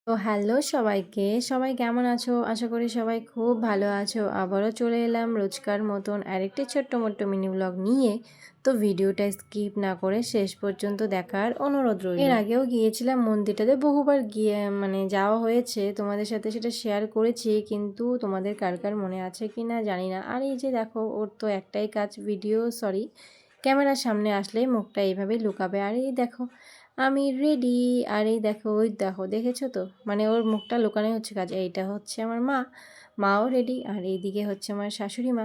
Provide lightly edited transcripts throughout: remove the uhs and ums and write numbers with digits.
তো হ্যালো সবাইকে, সবাই কেমন আছো? আশা করি সবাই খুব ভালো আছো। আবারও চলে এলাম রোজকার মতন আরেকটি ছোট্ট মোট্ট মিনি ব্লগ নিয়ে। তো ভিডিওটা স্কিপ না করে শেষ পর্যন্ত দেখার অনুরোধ রইল। এর আগেও গিয়েছিলাম মন্দিরটাতে, বহুবার গিয়ে যাওয়া হয়েছে, তোমাদের সাথে সেটা শেয়ার করেছি, কিন্তু তোমাদের কার কার মনে আছে কি না জানি না। আর এই যে দেখো, ওর তো একটাই কাজ, ক্যামেরার সামনে আসলেই মুখটা এইভাবেই লুকাবে। আর এই দেখো আমি রেডি। আর এই দেখো, ওই দেখো, দেখেছো তো, ওর মুখটা লুকানোই হচ্ছে কাজ। এইটা হচ্ছে আমার মাও রেডি, আর এইদিকে হচ্ছে আমার শাশুড়ি মা।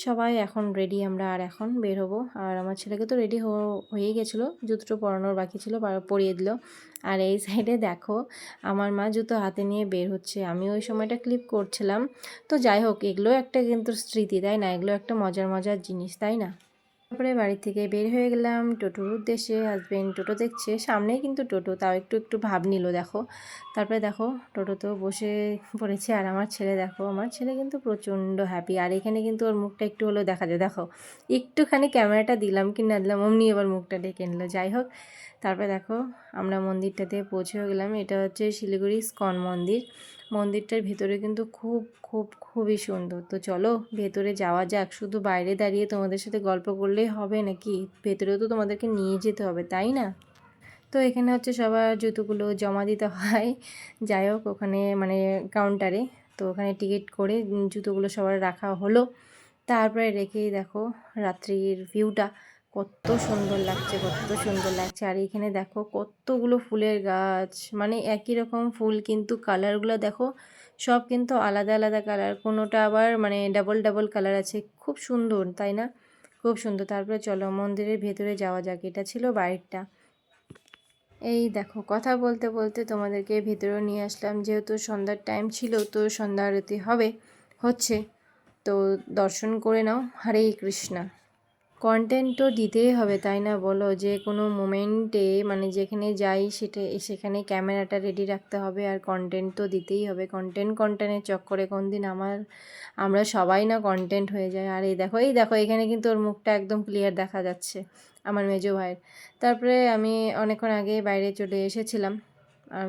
সবাই এখন রেডি আমরা, আর এখন বের হবো। আর আমার ছেলেকে তো রেডি হয়ে গেছিলো, জুতোটা পরানোর বাকি ছিল, পরিয়ে দিল। আর এই সাইডে দেখো আমার মা জুতো হাতে নিয়ে বের হচ্ছে, আমি ওই সময়টা ক্লিপ করছিলাম। তো যাই হোক, এগুলো একটা কিন্তু স্মৃতি, তাই না? এগুলো একটা মজার মজার জিনিস, তাই না? তারপরে বাড়ি থেকে বের হয়ে গেলাম টোটোর উদ্দেশ্যে। হাজবেন্ড টোটো দেখছে, সামনেই কিন্তু টোটো, তাও একটু একটু ভাব নিল দেখো। তারপরে দেখো টোটোতেও বসে পড়েছে। আর আমার ছেলে দেখো, আমার ছেলে কিন্তু প্রচণ্ড হ্যাপি। আর এখানে কিন্তু ওর মুখটা একটু হলেও দেখা যায়, দেখো একটুখানি ক্যামেরাটা দিলাম কি না দিলাম, অমনি এবার মুখটা ডেকে নিল। যাই হোক, তারপরে দেখো আমরা মন্দিরটাতে পৌঁছেও গেলাম। এটা হচ্ছে শিলিগুড়ি ইস্কন মন্দির। মন্দিরটার ভিতরে কিন্তু খুবই সুন্দর। তো চলো ভেতরে যাওয়া যাক। শুধু বাইরে দাঁড়িয়ে তোমাদের সাথে গল্প করলেই হবে নাকি? ভেতরেও তো তোমাদেরকে নিয়ে যেতে হবে, তাই না? তো এখানে হচ্ছে সবার জুতোগুলো জমা দিতে হয়। যাই হোক, ওখানে কাউন্টারে, তো ওখানে টিকিট করে জুতোগুলো সবার রাখা হলো। তারপরে রেখেই দেখো রাত্রির ভিউটা কত সুন্দর লাগছে, কত সুন্দর লাগছে। আর এখানে দেখো কতগুলো ফুলের গাছ, একই রকম ফুল, কিন্তু কালারগুলো দেখো সব কিন্তু আলাদা আলাদা কালার, কোনোটা আবার ডাবল ডাবল কালার আছে। খুব সুন্দর, তাই না? খুব সুন্দর। তারপরে চলো মন্দিরের ভেতরে যাওয়া যাক। এটা ছিল বাইরেটা। এই দেখো, কথা বলতে বলতে তোমাদেরকে ভেতরেও নিয়ে আসলাম, যেহেতু সন্ধ্যার টাইম ছিল, তো সন্ধ্যা আরতি হচ্ছে, তো দর্শন করে নাও। হরে কৃষ্ণা। কন্টেন্ট তো দিতেই হবে, তাই না বলো? যে কোনো মোমেন্টে যেখানে যাই সেখানে ক্যামেরাটা রেডি রাখতে হবে, আর কন্টেন্ট তো দিতেই হবে। কন্টেন্টের চক্করে কোন দিন আমরা সবাই না কন্টেন্ট হয়ে যায়। আর এই দেখো এখানে কিন্তু ওর মুখটা একদম ক্লিয়ার দেখা যাচ্ছে, আমার মেজো ভাইয়ের। তারপরে আমি অনেকক্ষণ আগে বাইরে চলে এসেছিলাম, আর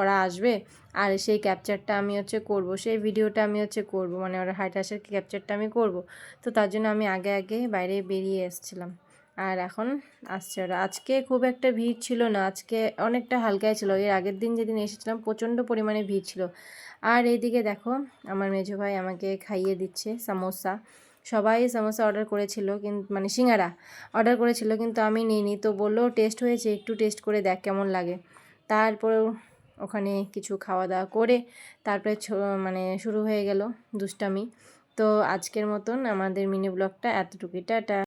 ওরা আসবে, আর সেই ক্যাপচারটা আমি করব, সেই ভিডিওটা আমি করব, ওরা হাইট আসার ক্যাপচারটা আমি করব। তো তার জন্য আমি আগে আগে বাইরে বেরিয়ে এসেছিলাম। আর এখন আসছে ওরা। আজকে খুব একটা ভিড় ছিল না, আজকে অনেকটা হালকাই ছিল। এর আগের দিন যেদিন এসেছিলাম প্রচণ্ড পরিমাণে ভিড় ছিল। আর এইদিকে দেখো আমার মেজো ভাই আমাকে খাইয়ে দিচ্ছে সামোসা। সবাই সামোসা অর্ডার করেছিল, কিন্তু সিঙ্গারা অর্ডার করেছিল, কিন্তু আমি নিইনি। তো বললো টেস্ট হয়েছে, একটু টেস্ট করে দেখ কেমন লাগে। তারপরেও ওখানে কিছু খাওয়া দাওয়া করে তারপরে শুরু হয়ে গেল দুষ্টামি। তো আজকের মতন আমাদের মিনি ব্লগটা এতটুকুই। টাটা।